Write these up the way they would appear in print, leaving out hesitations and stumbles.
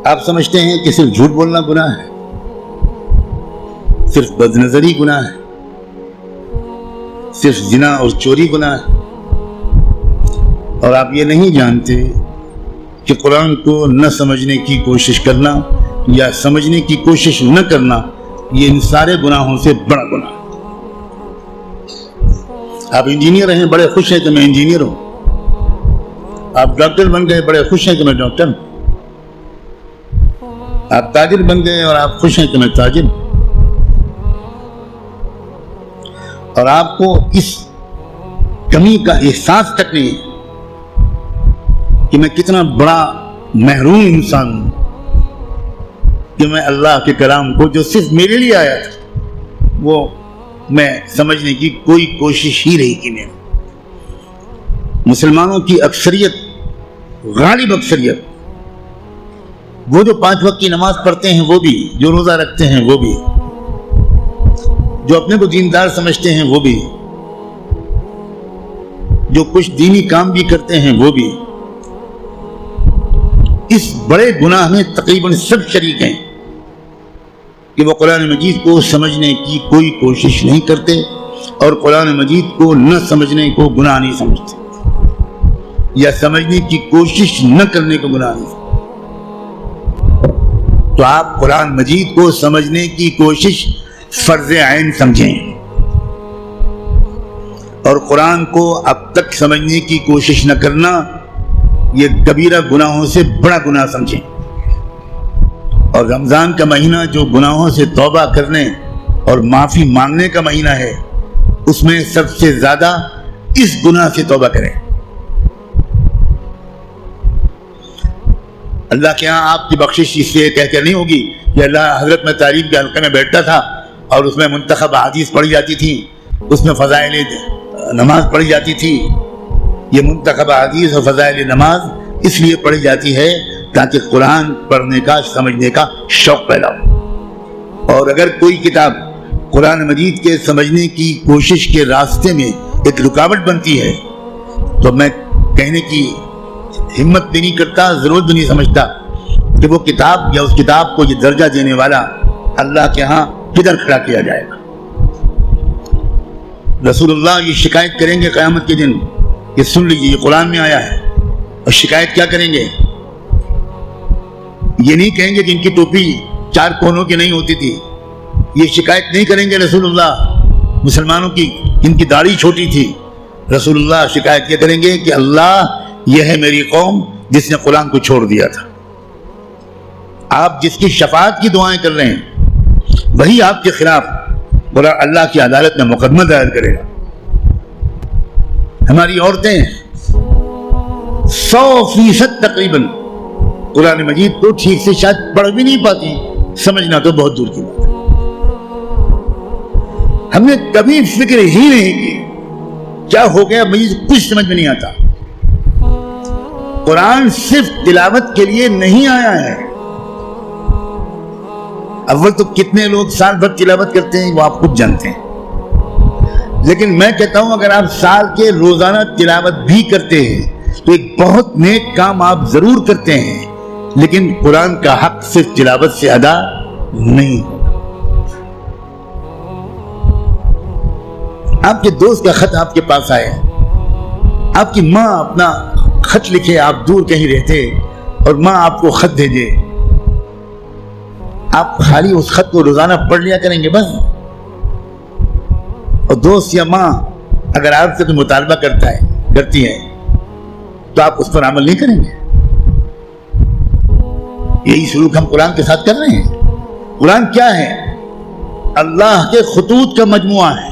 آپ سمجھتے ہیں کہ صرف جھوٹ بولنا گناہ ہے، صرف بد نظری گناہ ہے، صرف زنا اور چوری گناہ ہے، اور آپ یہ نہیں جانتے کہ قرآن کو نہ سمجھنے کی کوشش کرنا یا سمجھنے کی کوشش نہ کرنا یہ ان سارے گناہوں سے بڑا گناہ ہے۔ آپ انجینئر ہیں، بڑے خوش ہیں کہ میں انجینئر ہوں، آپ ڈاکٹر بن گئے، بڑے خوش ہیں کہ میں ڈاکٹر ہوں، آپ تاجر بن گئے اور آپ خوش ہیں کہ میں تاجر ہوں، اور آپ کو اس کمی کا احساس تک نہیں ہے کہ میں کتنا بڑا محروم انسان ہوں کہ میں اللہ کے کلام کو جو صرف میرے لیے آیا تھا وہ میں سمجھنے کی کوئی کوشش ہی نہیں کی۔ میں مسلمانوں کی اکثریت، غالب اکثریت، وہ جو 5 وقت کی نماز پڑھتے ہیں وہ بھی، جو روزہ رکھتے ہیں وہ بھی، جو اپنے کو دیندار سمجھتے ہیں وہ بھی، جو کچھ دینی کام بھی کرتے ہیں وہ بھی، اس بڑے گناہ میں تقریباً سب شریک ہیں کہ وہ قرآن مجید کو سمجھنے کی کوئی کوشش نہیں کرتے اور قرآن مجید کو نہ سمجھنے کو گناہ نہیں سمجھتے یا سمجھنے کی کوشش نہ کرنے کو گناہ نہیں سمجھتے۔ تو آپ قرآن مجید کو سمجھنے کی کوشش فرض عین سمجھیں اور قرآن کو اب تک سمجھنے کی کوشش نہ کرنا یہ کبیرہ گناہوں سے بڑا گناہ سمجھیں۔ اور رمضان کا مہینہ جو گناہوں سے توبہ کرنے اور معافی مانگنے کا مہینہ ہے، اس میں سب سے زیادہ اس گناہ سے توبہ کریں۔ اللہ کے ہاں آپ کی بخشش اس سے کہہ کر نہیں ہوگی کہ اللہ حضرت میں تعلیم کے حلقے میں بیٹھتا تھا اور اس میں منتخب احادیث پڑھی جاتی تھی، اس میں فضائل نماز پڑھی جاتی تھی۔ یہ منتخب احادیث اور فضائل نماز اس لیے پڑھی جاتی ہے تاکہ قرآن پڑھنے کا، سمجھنے کا شوق پیدا ہو۔ اور اگر کوئی کتاب قرآن مجید کے سمجھنے کی کوشش کے راستے میں ایک رکاوٹ بنتی ہے تو میں کہنے کی ہمت بھی نہیں کرتا، ضرورت بھی نہیں سمجھتا کہ وہ کتاب یا اس کتاب کو یہ درجہ دینے والا اللہ کے ہاں کدھر کھڑا کیا جائے گا۔ رسول اللہ یہ شکایت کریں گے قیامت کے دن کہ سن لیجیے یہ قرآن میں آیا ہے، اور شکایت کیا کریں گے؟ یہ نہیں کہیں گے کہ ان کی ٹوپی 4 کونوں کی نہیں ہوتی تھی، یہ شکایت نہیں کریں گے رسول اللہ مسلمانوں کی ان کی داڑھی چھوٹی تھی۔ رسول اللہ شکایت یہ کریں گے کہ اللہ یہ ہے میری قوم جس نے قرآن کو چھوڑ دیا تھا۔ آپ جس کی شفاعت کی دعائیں کر رہے ہیں وہی آپ کے خلاف اللہ کی عدالت میں مقدمہ دائر کرے گا۔ ہماری عورتیں 100% تقریباً قرآن مجید کو ٹھیک سے شاید پڑھ بھی نہیں پاتی، سمجھنا تو بہت دور کی بات ہے۔ ہم نے کبھی فکر ہی نہیں کی کیا ہو گیا، مجھے کچھ سمجھ میں نہیں آتا۔ قرآن صرف تلاوت کے لیے نہیں آیا ہے۔ اول تو کتنے لوگ سال بھر تلاوت کرتے ہیں وہ آپ خود جانتے ہیں، لیکن میں کہتا ہوں اگر آپ سال کے روزانہ تلاوت بھی کرتے ہیں تو ایک بہت نیک کام آپ ضرور کرتے ہیں، لیکن قرآن کا حق صرف تلاوت سے ادا نہیں ہوگا۔ آپ کے دوست کا خط آپ کے پاس آئے، آپ کی ماں اپنا خط لکھے، آپ دور کہیں رہتے اور ماں آپ کو خط بھیجے، آپ خالی اس خط کو روزانہ پڑھ لیا کریں گے بس؟ اور دوست یا ماں اگر آپ سے کوئی مطالبہ کرتی ہے تو آپ اس پر عمل نہیں کریں گے؟ یہی سلوک ہم قرآن کے ساتھ کر رہے ہیں۔ قرآن کیا ہے؟ اللہ کے خطوط کا مجموعہ ہے،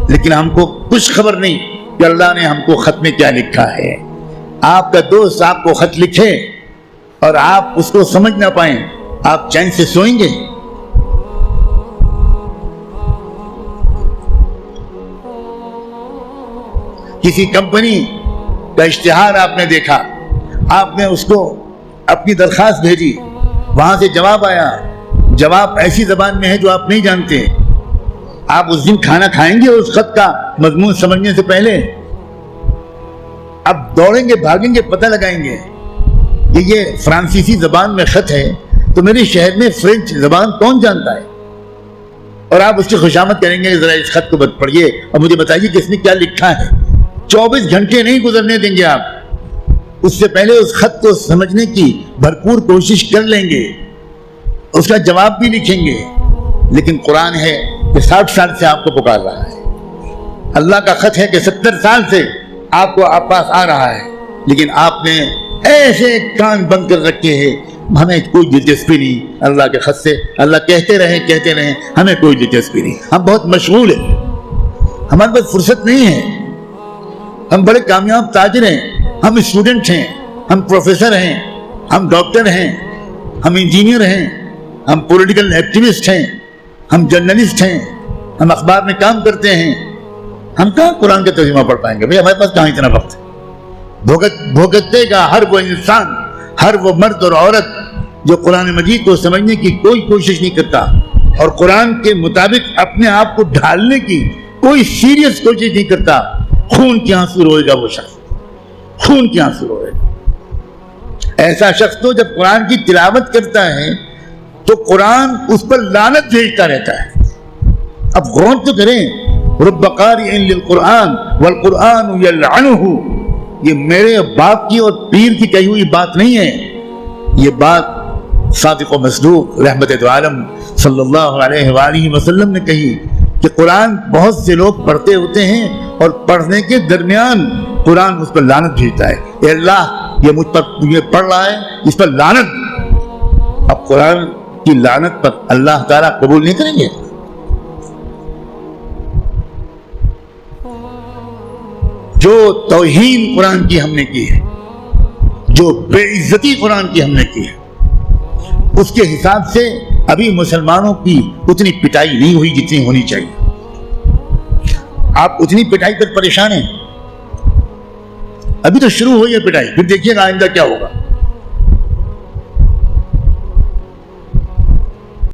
لیکن ہم کو کچھ خبر نہیں کہ اللہ نے ہم کو خط میں کیا لکھا ہے۔ آپ کا دوست آپ کو خط لکھے اور آپ اس کو سمجھ نہ پائیں، آپ چین سے سوئیں گے؟ کسی کمپنی کا اشتہار آپ نے دیکھا، آپ نے اس کو اپنی درخواست بھیجی، وہاں سے جواب آیا، جواب ایسی زبان میں ہے جو آپ نہیں جانتے، آپ اس دن کھانا کھائیں گے اس خط کا مضمون سمجھنے سے پہلے؟ اب دوڑیں گے، بھاگیں گے، پتہ لگائیں گے کہ یہ فرانسیسی زبان میں خط ہے تو میرے شہر میں فرینچ زبان کون جانتا ہے؟ اور آپ اس کی خوشامد کریں گے ذرا اس خط کو پڑھیے اور مجھے بتائیے کہ اس نے کیا لکھا ہے۔ 24 گھنٹے نہیں گزرنے دیں گے آپ، اس سے پہلے اس خط کو سمجھنے کی بھرپور کوشش کر لیں گے، اس کا جواب بھی لکھیں گے۔ لیکن قرآن ہے کہ 60 سال سے آپ کو پکار رہا ہے، اللہ کا خط ہے کہ 70 سال سے آپ کو آپ پاس آ رہا ہے، لیکن آپ نے ایسے کان بند کر رکھے ہیں، ہمیں کوئی دلچسپی نہیں اللہ کے خط سے، اللہ کہتے رہیں ہمیں کوئی دلچسپی نہیں، ہم بہت مشغول ہیں، ہمارے پاس فرصت نہیں ہے، ہم بڑے کامیاب تاجر ہیں، ہم اسٹوڈنٹ ہیں، ہم پروفیسر ہیں، ہم ڈاکٹر ہیں، ہم انجینئر ہیں، ہم پولیٹیکل ایکٹیوسٹ ہیں، ہم جرنلسٹ ہیں، ہم اخبار میں کام کرتے ہیں، ہم کہاں قرآن کا ترجمہ پڑھ پائیں گے؟ بھئی ہمارے پاس کہاں اتنا وقت ہے؟ بھگتنے کا ہر وہ انسان، ہر وہ مرد اور عورت جو قرآن مجید کو سمجھنے کی کوئی کوشش نہیں کرتا اور قرآن کے مطابق اپنے آپ کو ڈھالنے کی کوئی سیریس کوشش نہیں کرتا، خون کے آنسو روئے گا وہ شخص، خون کے آنسو روئے گا۔ ایسا شخص تو جب قرآن کی تلاوت کرتا ہے تو قرآن اس پر لعنت بھیجتا رہتا ہے۔ اب غور تو کریں، رب قارئ للقرآن والقرآن یلعنہ، یہ میرے باپ کی اور پیر کی کہی ہوئی بات نہیں ہے، یہ بات صادق و مصدوق رحمت دو عالم صلی اللہ علیہ وآلہ وسلم نے کہی کہ قرآن بہت سے لوگ پڑھتے ہوتے ہیں اور پڑھنے کے درمیان قرآن اس پر لعنت بھیجتا ہے، اے اللہ یہ مجھ پر یہ پڑھ رہا ہے، اس پر لعنت۔ اب قرآن کی لعنت پر اللہ تعالیٰ قبول نہیں کریں گے؟ جو توہین قرآن کی ہم نے کی ہے، جو بے عزتی قرآن کی ہم نے کی ہے، اس کے حساب سے ابھی مسلمانوں کی اتنی پٹائی نہیں ہوئی جتنی ہونی چاہیے۔ آپ اتنی پٹائی پر پریشان ہیں، ابھی تو شروع ہوئی ہے پٹائی، پھر دیکھیے گا آئندہ کیا ہوگا۔